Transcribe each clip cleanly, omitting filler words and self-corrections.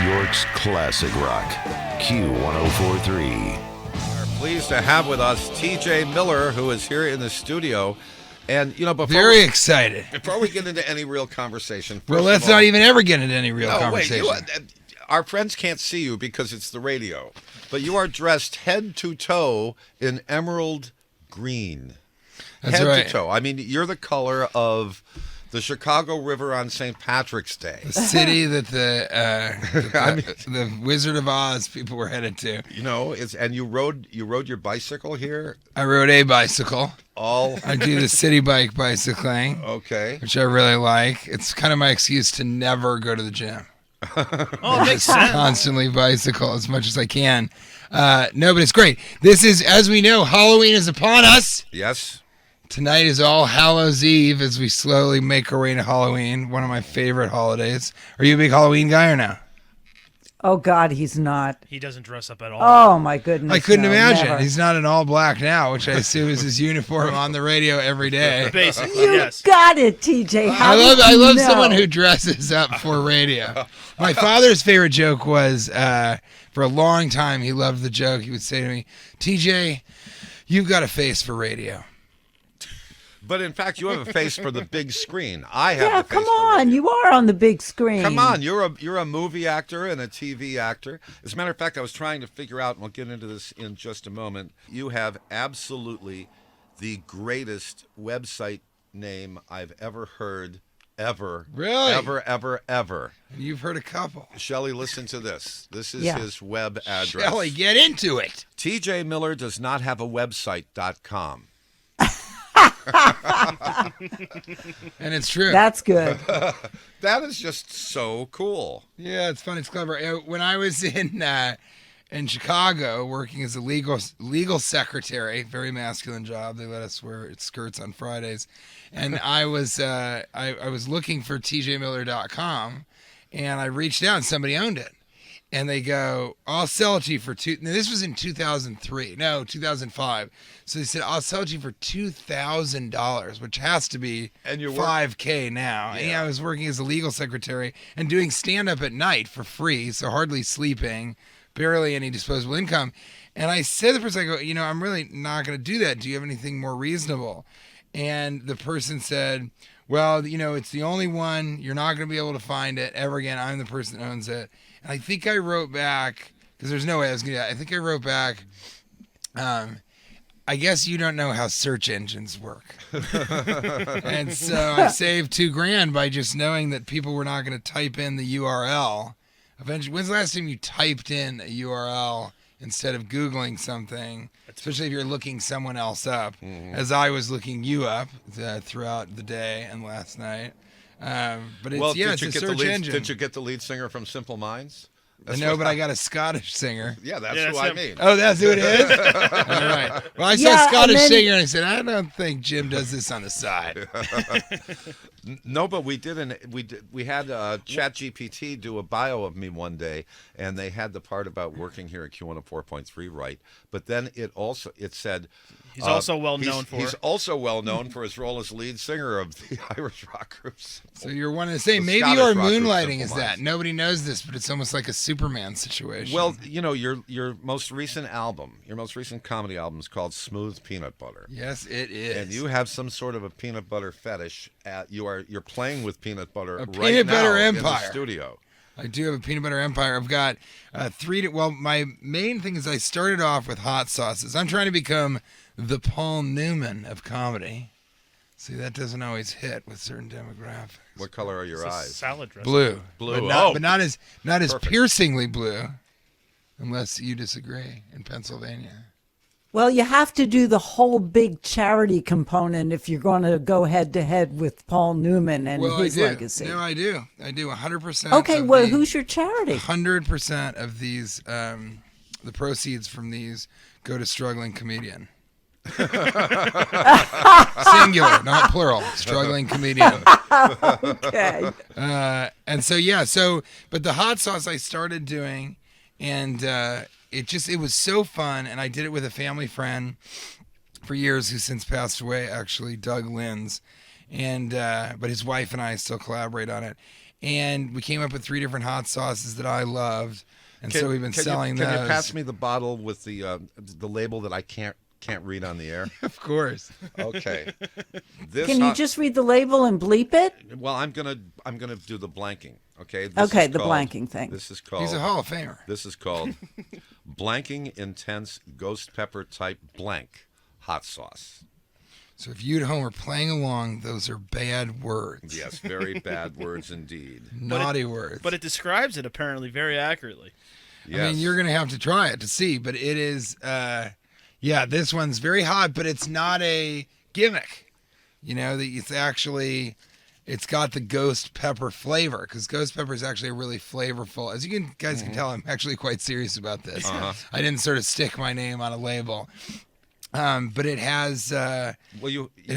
York's classic rock, Q1043. We're pleased to have with us TJ Miller, who is here in the studio. And, you know, very excited. Before we get into any real conversation. Well, let's not even ever get into any real conversation. Wait, our friends can't see you because it's the radio. But you are dressed head to toe in emerald green. That's right. Head to toe. I mean, you're the color of the Chicago River on St. Patrick's Day. The city that the Wizard of Oz people were headed to. You know, and you rode your bicycle here? I rode a bicycle. I do the city bike bicycling. Okay. Which I really like. It's kind of my excuse to never go to the gym. Oh, it makes sense. Constantly bicycle as much as I can. No, but it's great. This is, as we know, Halloween is upon us. Yes. Tonight is All Hallows Eve as we slowly make our way to Halloween, one of my favorite holidays. Are you a big Halloween guy or no? Oh, God, he's not. He doesn't dress up at all. Oh, my goodness. I couldn't imagine. Never. He's not in all black now, which I assume is his uniform on the radio every day. Basically, You yes. got it, TJ. How I love know? someone who dresses up for radio. My father's favorite joke was, for a long time, he loved the joke. He would say to me, TJ, you've got a face for radio. But in fact, you have a face for the big screen. I have. Yeah, a face come for on. radio. You are on the big screen. Come on, you're a movie actor and a TV actor. As a matter of fact, I was trying to figure out, and we'll get into this in just a moment. You have absolutely the greatest website name I've ever heard, ever. Really? Ever. You've heard a couple. Shelley, listen to this. This is Yeah. his web address. Shelley, get into it. TJ Miller does not have a website.com. And it's true. That's good. That is just so cool. Yeah, it's fun. It's clever. When I was in Chicago working as a legal secretary, very masculine job. They let us wear skirts on Fridays, and I was looking for tjmiller.com, and I reached out and somebody owned it. And they go, I'll sell it to you for now, this was in 2005. So they said, I'll sell it to you for $2,000, which has to be And you're $5,000 now. Yeah. And I was working as a legal secretary and doing stand-up at night for free, so hardly sleeping, barely any disposable income. And I said to the person, I go, I'm really not going to do that. Do you have anything more reasonable? And the person said, well, it's the only one. You're not going to be able to find it ever again. I'm the person that owns it. And I think I wrote back, because there's no way I was going to do that. I think I wrote back, I guess you don't know how search engines work. And so I saved $2,000 by just knowing that people were not going to type in the URL. Eventually, when's the last time you typed in a URL instead of Googling something, especially if you're looking someone else up, as I was looking you up throughout the day and last night. But it's, it's a search engine. Did you get the lead singer from Simple Minds? No, but I got a Scottish singer. Yeah, that's Yeah, who that's I mean. Oh, that's who it is? All right. Well, I saw Yeah, Scottish and then- singer, and I said, I don't think Jim does this on the side. No, but we didn't. We had ChatGPT do a bio of me one day, and they had the part about working here at Q104.3 right. But then it said He's also well known for. He's also well known for his role as lead singer of the Irish rock group. So you're one of the same. The Maybe Scottish your rock group, moonlighting is Simple that. Minds. Nobody knows this, but it's almost like a Superman situation. Well, your most recent comedy album is called Smooth Peanut Butter. Yes, it is. And you have some sort of a peanut butter fetish. You're playing with peanut butter A right peanut now butter in the empire. studio. I do have a peanut butter empire. I've got my main thing is I started off with hot sauces. I'm trying to become the Paul Newman of comedy. See, that doesn't always hit with certain demographics. What color are your It's a eyes? salad dressing. Blue. Blue. But not as Perfect. piercingly blue, unless you disagree in Pennsylvania. Well, you have to do the whole big charity component if you're going to go head to head with Paul Newman and his I do. legacy. No, I do. I do 100%. Okay, well, who's your charity? 100% of these, the proceeds from these go to struggling comedian. Singular, not plural. Struggling comedian. Okay. And but the hot sauce I started doing, and it was so fun, and I did it with a family friend for years who since passed away, actually, Doug Linz, and but his wife and I still collaborate on it. and we came up with 3 different hot sauces that I loved, and so we've been selling those. Can you pass me the bottle with the label that I can't read on the air? Of course. Okay. Can you just read the label and bleep it? Well, I'm gonna do the blanking. Okay. This Okay, is the called- blanking thing. This is called. He's a Hall of Famer. This is called blanking intense ghost pepper type blank hot sauce. So if you at home are playing along, those are bad words. Yes, very bad words indeed. Naughty words. But it describes it apparently very accurately. Yes. I mean, you're going to have to try it to see, but it is, this one's very hot, but it's not a gimmick. You know, it's got the ghost pepper flavor, because ghost pepper is actually a really flavorful, as you guys can tell, I'm actually quite serious about this. Uh-huh. I didn't sort of stick my name on a label. But it has, it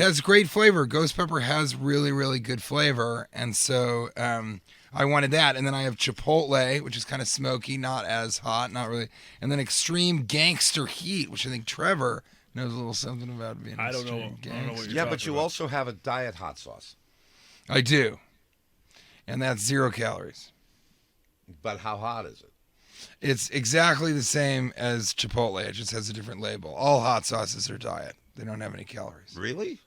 has great flavor. Ghost pepper has really, really good flavor. And so, I wanted that. And then I have Chipotle, which is kind of smoky, not as hot, not really. And then Extreme Gangster Heat, which I think Trevor knows a little something about being I don't know extreme what gangster. you're Yeah, but talking you about. also have a diet hot sauce. I do. And that's 0 calories. But how hot is it? It's exactly the same as Chipotle. It just has a different label. All hot sauces are diet. They don't have any calories. Really?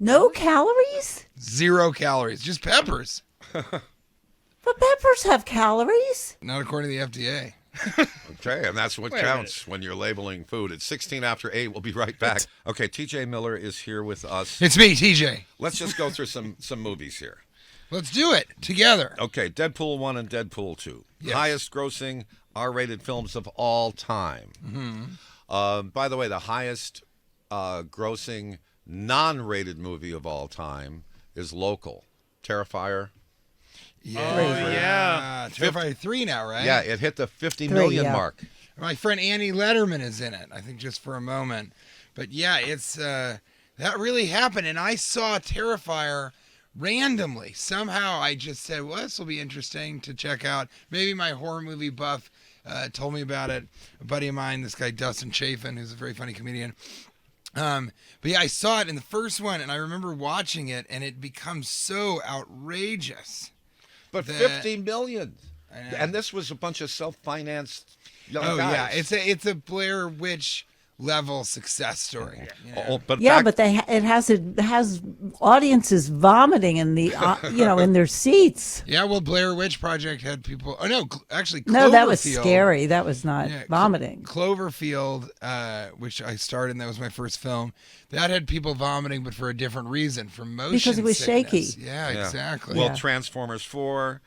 No calories? 0 calories. Just peppers. But peppers have calories. Not according to the FDA. Okay, and that's what Wait a counts when you're labeling food. It's 16 after 8. We'll be right back. Okay, TJ Miller is here with us. It's me, TJ. Let's just go through some movies here. Let's do it together. Okay, Deadpool 1 and Deadpool 2. Yes. Highest grossing R-rated films of all time. Mm-hmm. By the way, the highest grossing non-rated movie of all time is Local. Terrifier. Yeah. Terrifier 3 now, right? Yeah, it hit the 50 million yeah. mark. My friend Annie Letterman is in it, I think just for a moment. But yeah, it's that really happened. And I saw Terrifier randomly. Somehow I just said, well, this will be interesting to check out. Maybe my horror movie buff told me about it. A buddy of mine, this guy Dustin Chafin, who's a very funny comedian. But yeah, I saw it in the first one, and I remember watching it, and it becomes so outrageous. But that- 50 million. I know. And this was a bunch of self-financed young Oh guys. yeah, it's a Blair Witch level success story. You know? Oh, but Yeah, back- but it has audiences vomiting in the in their seats. Yeah, well, Blair Witch Project had people. Oh no, actually, Cloverfield. No, that was scary. That was not Yeah, vomiting. Cloverfield, which I starred in, that was my first film. That had people vomiting, but for a different reason, for motion Because it was sickness. shaky. Yeah, Yeah. exactly. Well, Yeah. Transformers 4.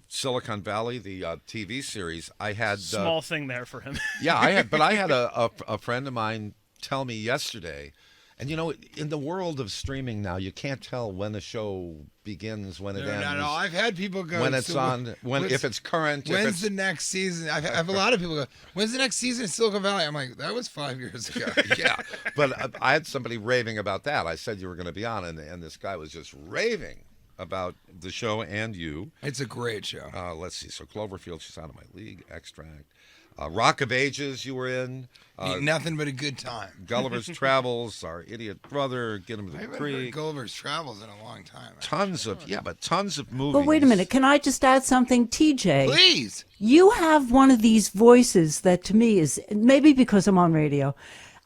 Silicon Valley, the TV series. I had Small thing there for him. yeah, I had a friend of mine tell me yesterday, and in the world of streaming now, you can't tell when a show begins, when it No, ends, not at all. I've had people go. when it's "So on, if it's current. If When's it's, the next season? I have a lot of people go, when's the next season of Silicon Valley? I'm like, that was 5 years ago. yeah, but I had somebody raving about that. I said you were going to be on, and this guy was just raving about the show and you. It's a great show. Let's see. So Cloverfield, she's out of my league. Extract. Rock of Ages, you were in. Ain't nothing but a good time. Gulliver's Travels, Our Idiot Brother, Get Him to I the haven't heard Creek. Gulliver's Travels in a long time. Tons of movies. But wait a minute. Can I just add something, TJ? Please. You have one of these voices that to me is maybe because I'm on radio.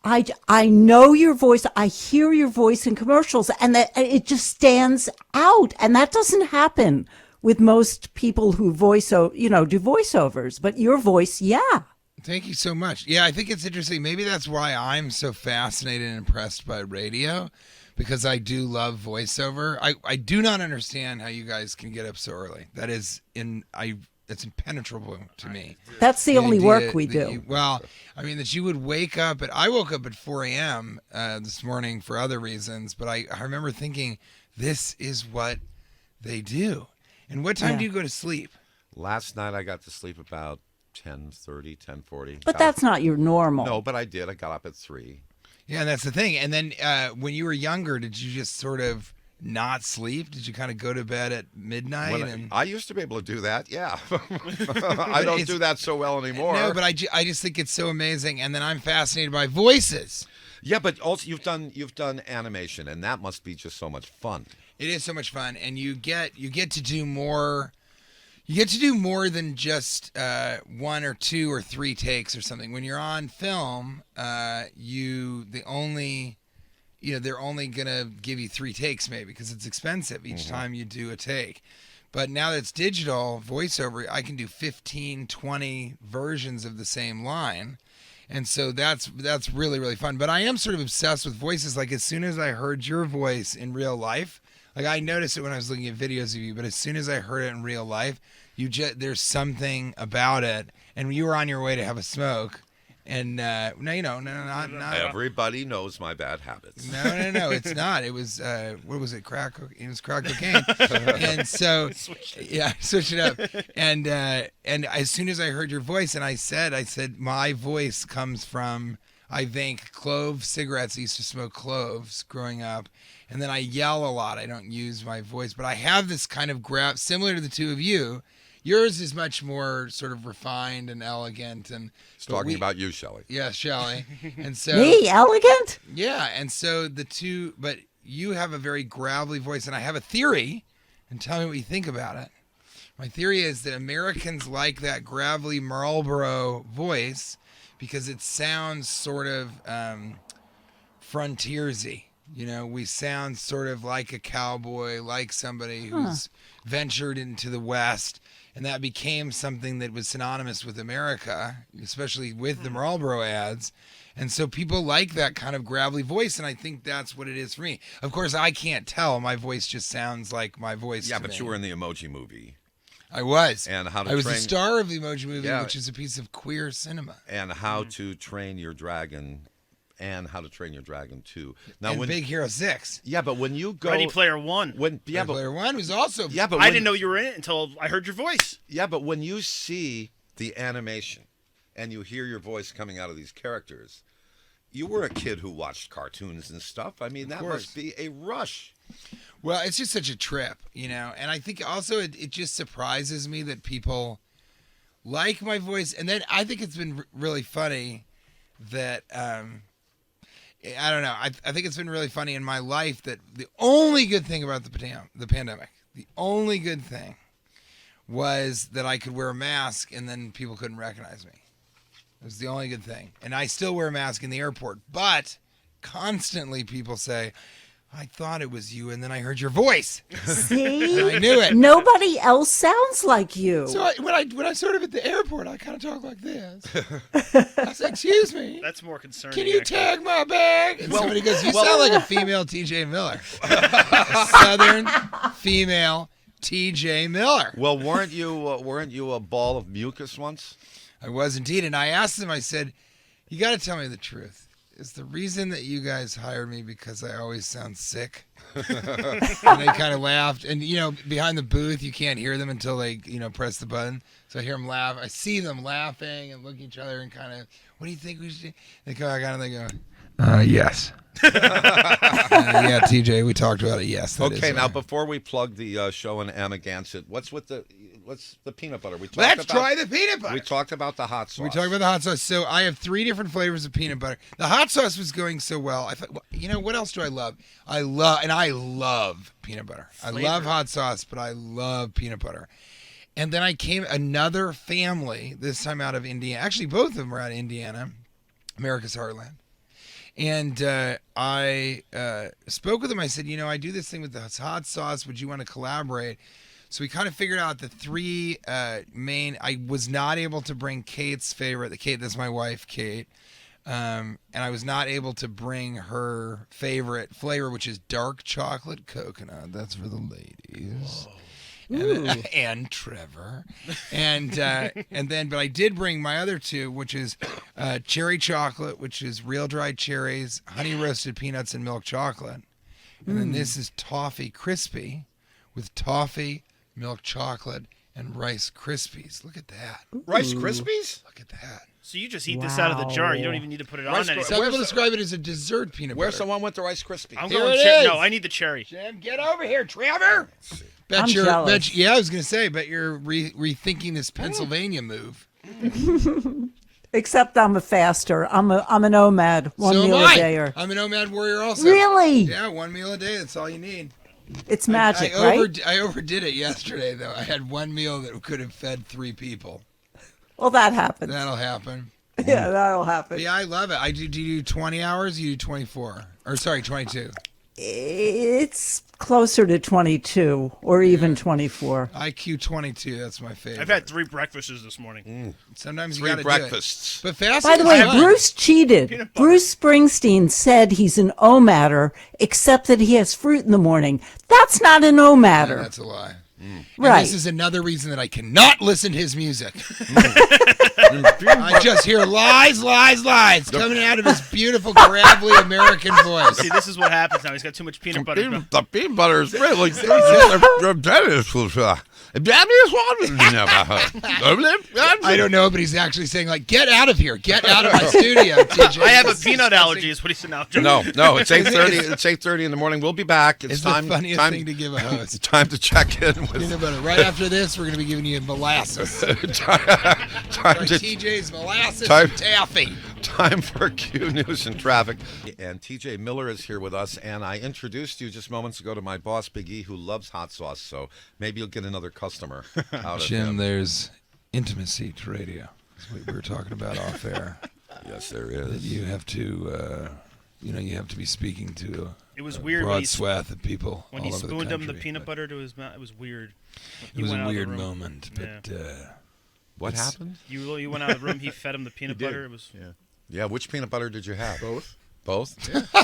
I know your voice. I hear your voice in commercials, and that it just stands out. And that doesn't happen with most people who do voiceovers. But your voice, yeah. Thank you so much. Yeah, I think it's interesting. Maybe that's why I'm so fascinated and impressed by radio, because I do love voiceover. I do not understand how you guys can get up so early. That is it's impenetrable to me. That's the only idea work we that do. that you would wake up I woke up at 4 a.m. This morning for other reasons, but I remember thinking, this is what they do. And what time Yeah. do you go to sleep? Last night I got to sleep about 10:30, 10:40. But that's not your normal. No, but I did. I got up at 3. Yeah, and that's the thing. And then when you were younger, did you just sort of not sleep? Did you kind of go to bed at midnight? I used to be able to do that, yeah. I don't do that so well anymore. No, but I just think it's so amazing. And then I'm fascinated by voices. Yeah, but also you've done animation, and that must be just so much fun. It is so much fun, and you get to do more. You get to do more than just 1 or 2 or 3 takes or something. When you're on film, they're only gonna give you 3 takes maybe because it's expensive each time you do a take. But now that it's digital voiceover, I can do 15, 20 versions of the same line. And so that's really, really fun. But I am sort of obsessed with voices. Like, as soon as I heard your voice in real life, like, I noticed it when I was looking at videos of you, but as soon as I heard it in real life, there's something about it. And you were on your way to have a smoke. And not Everybody knows my bad habits. No, it's not. It was what was it? Crack. It was crack cocaine. And so, yeah, switch it up. And as soon as I heard your voice, and I said, my voice comes from, I think, clove cigarettes. I used to smoke cloves growing up, and then I yell a lot. I don't use my voice, but I have this kind of grab, similar to the two of you. Yours is much more sort of refined and elegant, and Talking about you, Shelley. yeah, Shelley. And so Me, elegant? yeah, and so the two, but you have a very gravelly voice, and I have a theory, and tell me what you think about it. My theory is that Americans like that gravelly Marlboro voice because it sounds sort of frontiersy. You know, we sound sort of like a cowboy, like somebody who's ventured into the West. And that became something that was synonymous with America, especially with the Marlboro ads. And so people like that kind of gravelly voice, and I think that's what it is for me. Of course, I can't tell. My voice just sounds like my voice. Yeah, to but me. you were in the Emoji Movie. I was. And How to I was Train... the star of the Emoji Movie, Yeah. which is a piece of queer cinema. And How to Train Your Dragon, and How to Train Your Dragon 2. Now, And Big Hero 6. Yeah, but when you go... Ready Player One. Player One was also... Yeah, but I didn't know you were in it until I heard your voice. Yeah, but when you see the animation and you hear your voice coming out of these characters, you were a kid who watched cartoons and stuff. I mean, that must be a rush. Well, it's just such a trip, you know. And I think also it just surprises me that people like my voice. And then I think it's been really funny that... I don't know. I think it's been really funny in my life that the only good thing about the pandemic, the only good thing was that I could wear a mask and then people couldn't recognize me. It was the only good thing. And I still wear a mask in the airport, but constantly people say, I thought it was you, and then I heard your voice. See? And I knew it. Nobody else sounds like you. So when I sort of at the airport, I kind of talk like this. I said, excuse me. That's more concerning. Can you actually. tag my bag? And somebody goes, you sound like a female T.J. Miller. A Southern female T.J. Miller. Well, weren't you a ball of mucus once? I was indeed. And I asked them, I said, you got to tell me the truth. Is the reason that you guys hired me because I always sound sick? And they kind of laughed. And, you know, behind the booth, you can't hear them until they, you know, press the button. So I hear them laugh. I see them laughing and looking at each other and kind of, what do you think we should do? They go, yes. Yeah, TJ, we talked about it. Yes. that Okay, is now right. before we plug the show and Amagansett, what's the peanut butter? Let's try the peanut butter. We talked about the hot sauce. We talked about the hot sauce. So I have 3 different flavors of peanut butter. The hot sauce was going so well. I thought, well, you know, what else do I love? I love peanut butter. I love hot sauce, but I love peanut butter. And then I came another family, this time out of Indiana. Actually, both of them were out of Indiana, America's heartland. And I spoke with them. I said, you know, I do this thing with the hot sauce. Would you want to collaborate? So we kind of figured out the 3 main. I was not able to bring Kate's favorite. Kate, that's my wife, Kate. And I was not able to bring her favorite flavor, which is dark chocolate coconut. That's for the ladies. And Trevor. And then, but I did bring my other 2, which is cherry chocolate, which is real dried cherries, honey roasted peanuts, and milk chocolate. And then this is toffee crispy with toffee, milk chocolate, and Rice Krispies. Look at that. Rice Krispies? Look at that. So you just eat this out of the jar. You don't even need to put it on anything. Some people describe it as a dessert peanut butter. Where's the one with the Rice Krispies? I'm Here going it cherry. is. No, I need the cherry. Jim, get over here, Trevor. I'm jealous. Yeah, I was going to say, but you're rethinking this Pennsylvania move. Except I'm a faster. I'm a nomad. One So am meal I. a day. I'm a nomad warrior also. Really? Yeah, 1 meal a day. That's all you need. It's magic, I right? I overdid it yesterday, though. I had one meal that could have fed 3 people. Well, that happens. That'll happen. Yeah, that'll happen. But yeah, I love it. Do you do 20 hours? You do 24? Or sorry, 22. It's closer to 22 or even 24. IQ 22. That's my favorite. I've had 3 breakfasts this morning. Sometimes you 3 got to breakfasts. do it. But fasting By the is way, fun. Bruce cheated. Peanut butter. Bruce Springsteen said he's an O-matter, except that he has fruit in the morning. That's not an O-matter. That's a lie. And Right. this is another reason that I cannot listen to his music. I just hear lies coming out of his beautiful, gravelly American voice. See, this is what happens now. He's got too much peanut butter. The peanut butter is really I don't know, but he's actually saying, like, get out of here. Get out of my studio, TJ. I have a This is peanut disgusting. allergy, is what he said now. No, it's 8:30. It's 8:30 in the morning. We'll be back. It's the funniest thing to give a host. Time to check in with Peanut butter. Right after this, we're going to be giving you molasses. time Like to TJ's molasses Time- and taffy. Time for Q News and Traffic. And TJ Miller is here with us. And I introduced you just moments ago to my boss, Big E, who loves hot sauce. So maybe you'll get another customer out of Jim, him. there's intimacy to radio. That's what we were talking about off air. Yes, there That is. you have to, you have to be speaking to It was a weird when broad he, swath of people when all he over spooned the him the country. peanut butter to his mouth. It was weird. It was went a out of the weird room. moment, but What happened? You went out of the room. He fed him the peanut did. butter. It was Yeah, which peanut butter did you have? Both. Both?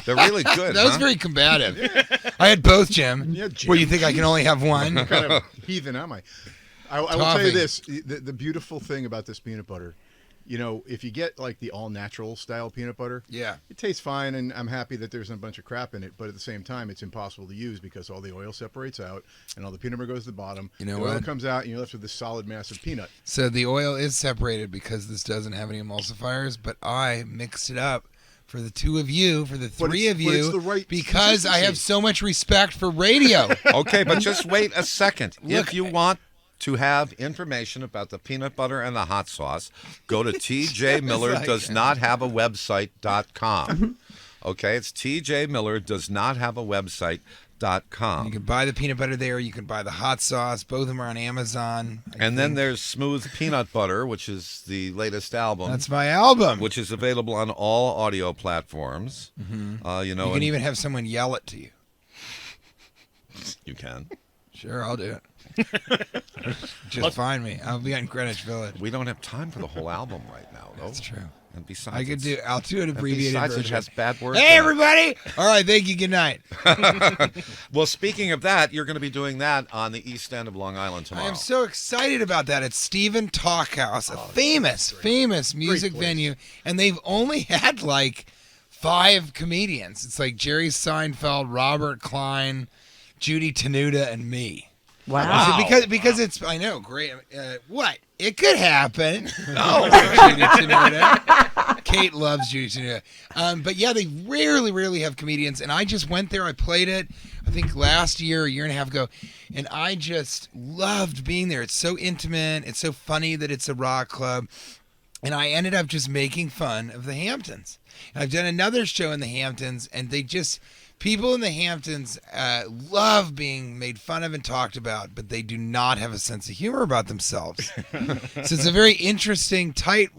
They're really good. that was huh? very combative. I had both, Jim. Yeah, Jim. Where you think I can only have one? What kind of heathen am I? I will tell Topping. you this: the beautiful thing about this peanut butter, if you get like the all-natural style peanut butter, Yeah. it tastes fine, and I'm happy that there's a bunch of crap in it. But at the same time, it's impossible to use because all the oil separates out, and all the peanut butter goes to the bottom. You know the oil what? comes out, and you're left with this solid mass of peanut. So the oil is separated because this doesn't have any emulsifiers, but I mixed it up for the 2 of you, for the 3 of but you, it's the right because I have consistency. so much respect for radio. Okay, but just wait a second. Look- If you want to have information about the peanut butter and the hot sauce, go to tjmillerdoesnothaveawebsite.com. Okay, it's tjmillerdoesnothaveawebsite.com. You can buy the peanut butter there. You can buy the hot sauce. Both of them are on Amazon. I And then think. there's Smooth Peanut Butter, which is the latest album, That's my album. which is available on all audio platforms. you can and even have someone yell it to you. you can. Sure, I'll do it. Just find me. I'll be on Greenwich Village. We don't have time for the whole album right now, though. That's true. And besides, I could it's- I'll do an and abbreviated besides, it version. has bad words. Hey, in it. everybody! All right, thank you. Good night. Well, speaking of that, you're going to be doing that on the East End of Long Island tomorrow. I am so excited about that. It's Stephen Talkhouse, a famous music place. venue, and they've only had like 5 comedians. It's like Jerry Seinfeld, Robert Klein, Judy Tenuta, and me. Wow. So because it's I know great. What it could happen. Oh, Judy Tenuta. Kate loves Judy Tenuta. But yeah, they rarely have comedians, and I just went there. I played it. I think last year, a year and a half ago, and I just loved being there. It's so intimate. It's so funny that it's a rock club. And I ended up just making fun of the Hamptons. And I've done another show in the Hamptons, and people in the Hamptons love being made fun of and talked about, but they do not have a sense of humor about themselves. So it's a very interesting tight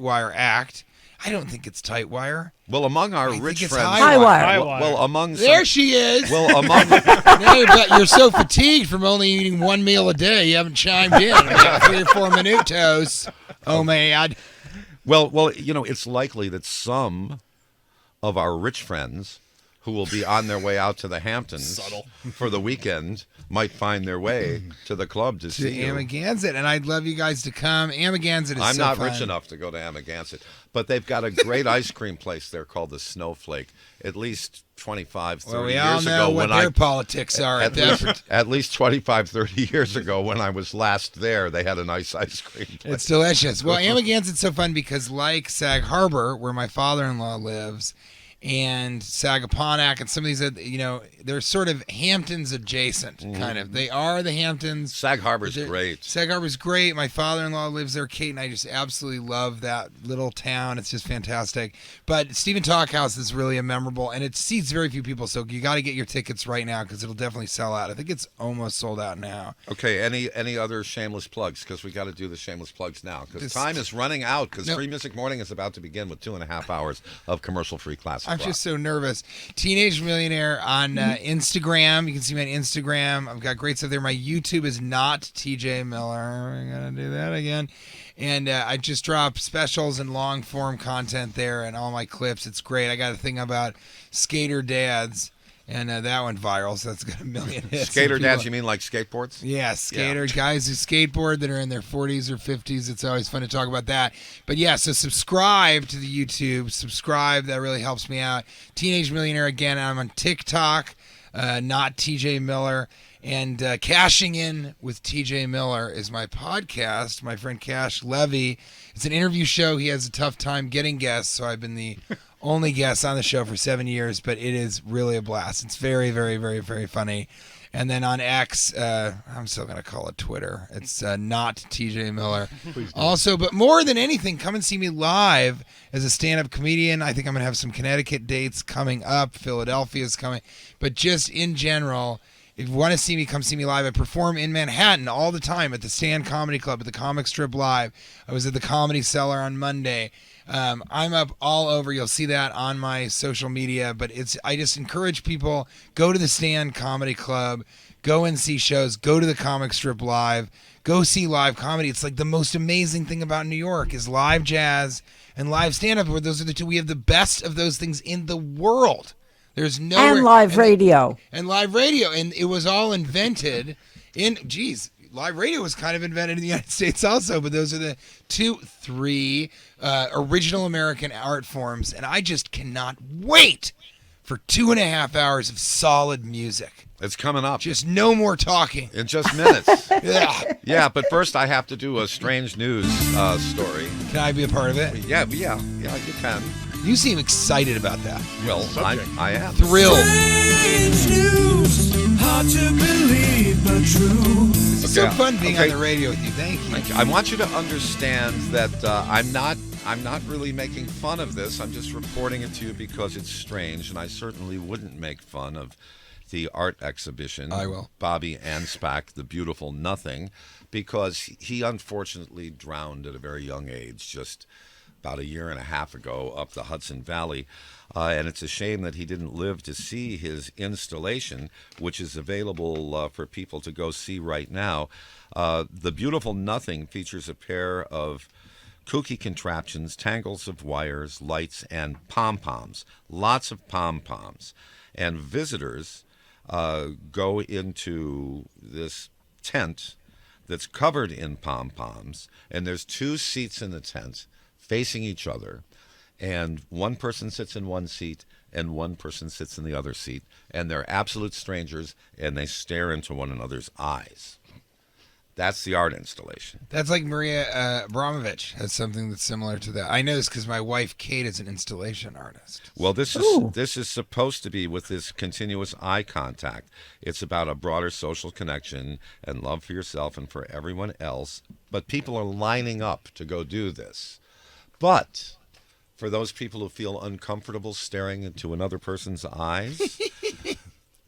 wire act. I don't think it's tight wire. Well, among our think rich it's friends, high wire. High Well, wire. well, among some, There she is. well, among No, but you're so fatigued from only eating 1 meal a day, you haven't chimed in. 3 or 4 minutos. Oh, man. well, it's likely that some of our rich friends who will be on their way out to the Hamptons for the weekend might find their way to the club to To see you. Amagansett, and I'd love you guys to come. Amagansett is I'm so not fun. rich enough to go to Amagansett, but they've got a great ice cream place there called the Snowflake. At least 25, 30 Well, we years all know ago what when their politics are at that. at least 25, 30 years ago when I was last there, they had a nice ice cream place. It's delicious. Well, Amaganssett's so fun because, like Sag Harbor, where my father-in-law lives, and Sagaponack and some of these, they're sort of Hamptons adjacent, kind of. They are the Hamptons. Sag Harbor's great. Sag Harbor's great. My father-in-law lives there, Kate, and I just absolutely love that little town. It's just fantastic. But Stephen Talkhouse is really a memorable, and it seats very few people, so you got to get your tickets right now because it'll definitely sell out. I think it's almost sold out now. Okay, any other shameless plugs? Because we got to do the shameless plugs now because This- time is running out because No. Free Music Morning is about to begin with 2.5 hours of commercial-free classic I'm rock. just so nervous. Teenage Millionaire on Instagram. You can see me on Instagram. I've got great stuff there. My YouTube is not TJ Miller. We're going to do that again. And I just drop specials and long form content there and all my clips. It's great. I got a thing about skater dads. And that went viral, so that's got 1 million hits. Skater And people- dads, you mean like skateboards? Yeah, guys who skateboard that are in their 40s or 50s. It's always fun to talk about that. But yeah, so subscribe to the YouTube. Subscribe. That really helps me out. Teenage Millionaire again. I'm on TikTok, not TJ Miller. And Cashing In with TJ Miller is my podcast. My friend Cash Levy. It's an interview show. He has a tough time getting guests, so I've been the only guest on the show for 7 years, but it is really a blast. It's very, very, very, very funny. And then on X, I'm still going to call it Twitter. It's not TJ Miller. Also, but more than anything, come and see me live as a stand-up comedian. I think I'm going to have some Connecticut dates coming up. Philadelphia's coming. But just in general, if you want to see me, come see me live. I perform in Manhattan all the time at the Stand Comedy Club, at the Comic Strip Live. I was at the Comedy Cellar on Monday. I'm up all over. You'll see that on my social media. But I just encourage people, go to the Stand Comedy Club, go and see shows, go to the Comic Strip Live, go see live comedy. It's like the most amazing thing about New York is live jazz and live stand-up. Where those are the two. We have the best of those things in the world. There's no And live radio. And live radio. And it was all invented live radio was kind of invented in the United States also, but those are the three original American art forms. And I just cannot wait for 2.5 hours of solid music. It's coming up. Just no more talking. In just minutes. Yeah. Yeah, but first I have to do a strange news story. Can I be a part of it? Yeah, you can. You seem excited about that. Well, Subject. I am. Thrilled. Hard to believe, but true. It's so Okay, fun being okay. on the radio with you. Thank you. I want you to understand that I'm not really making fun of this. I'm just reporting it to you because it's strange, and I certainly wouldn't make fun of the art exhibition. I will. Bobby Anspach, The Beautiful Nothing, because he unfortunately drowned at a very young age, just about 1.5 years ago up the Hudson Valley. And it's a shame that he didn't live to see his installation, which is available for people to go see right now. The Beautiful Nothing features a pair of kooky contraptions, tangles of wires, lights, and pom-poms. Lots of pom-poms. And visitors go into this tent that's covered in pom-poms, and there's 2 seats in the tent facing each other, and one person sits in one seat and one person sits in the other seat, and they're absolute strangers, and they stare into one another's eyes. That's the art installation. That's like Maria Abramovich has something that's similar to that. I know this because my wife Kate is an installation artist. Well, this is supposed to be with this continuous eye contact. It's about a broader social connection and love for yourself and for everyone else. But people are lining up to go do this. But for those people who feel uncomfortable staring into another person's eyes,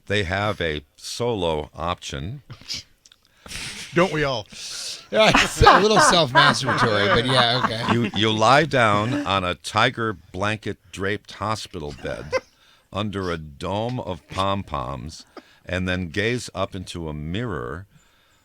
they have a solo option. Don't we all? Yeah, it's a little self-masturbatory, but yeah, okay. You lie down on a tiger blanket draped hospital bed under a dome of pom-poms and then gaze up into a mirror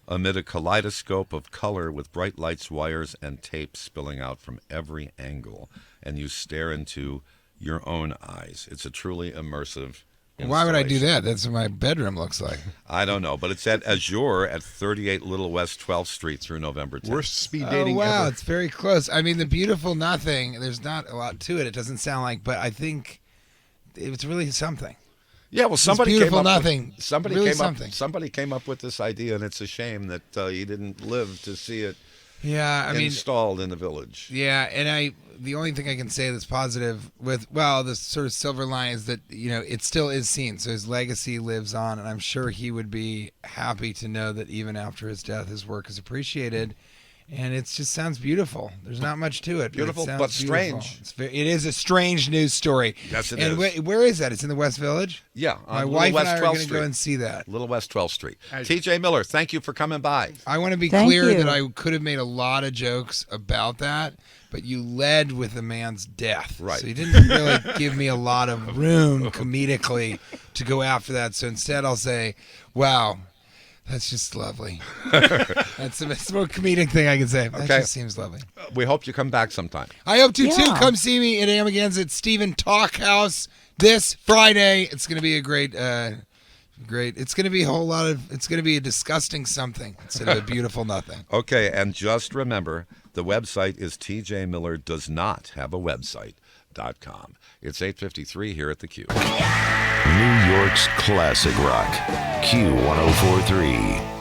amid a kaleidoscope of color with bright lights, wires, and tape spilling out from every angle, and you stare into your own eyes. It's a truly immersive Why would I do installation. that? That's what my bedroom looks like. I don't know, but it's at Azure at 38 Little West 12th Street through November 10th. Worst speed Oh, dating wow, ever. it's very close. I mean, The Beautiful Nothing, there's not a lot to it. It doesn't sound like, but I think it's really something. Yeah, well, somebody Beautiful came up Nothing, With, somebody really came something. up. Somebody came up with this idea, and it's a shame that he didn't live to see it Yeah, I mean, installed in the village. yeah, and the only thing I can say that's positive with, well, the sort of silver line is that, it still is seen. So his legacy lives on, and I'm sure he would be happy to know that even after his death, his work is appreciated. And it just sounds beautiful. There's not much to it. Beautiful, it but sounds beautiful. strange. It is a strange news story. Yes, it and is. Where is that? It's in the West Village? Yeah, My on wife Little and West I are 12th going to Street. go and see that. Little West 12th Street. T.J. Miller, thank you for coming by. I want to be Thank clear you. that I could have made a lot of jokes about that, but you led with the man's death. Right. So you didn't really give me a lot of room comedically to go after that. So instead I'll say, wow, that's just lovely. That's the most comedic thing I can say. That Okay. just seems lovely. We hope you come back sometime. I hope to too. Yeah. Come see me at Amagansett Stephen Talk House this Friday. It's going to be a great. It's going to be a whole lot of. It's going to be a disgusting something instead of a beautiful nothing. Okay, and just remember, the website is tjmiller.does-not-have-a-website.com. It's 8:53 here at the Q. New York's classic rock. Q1043.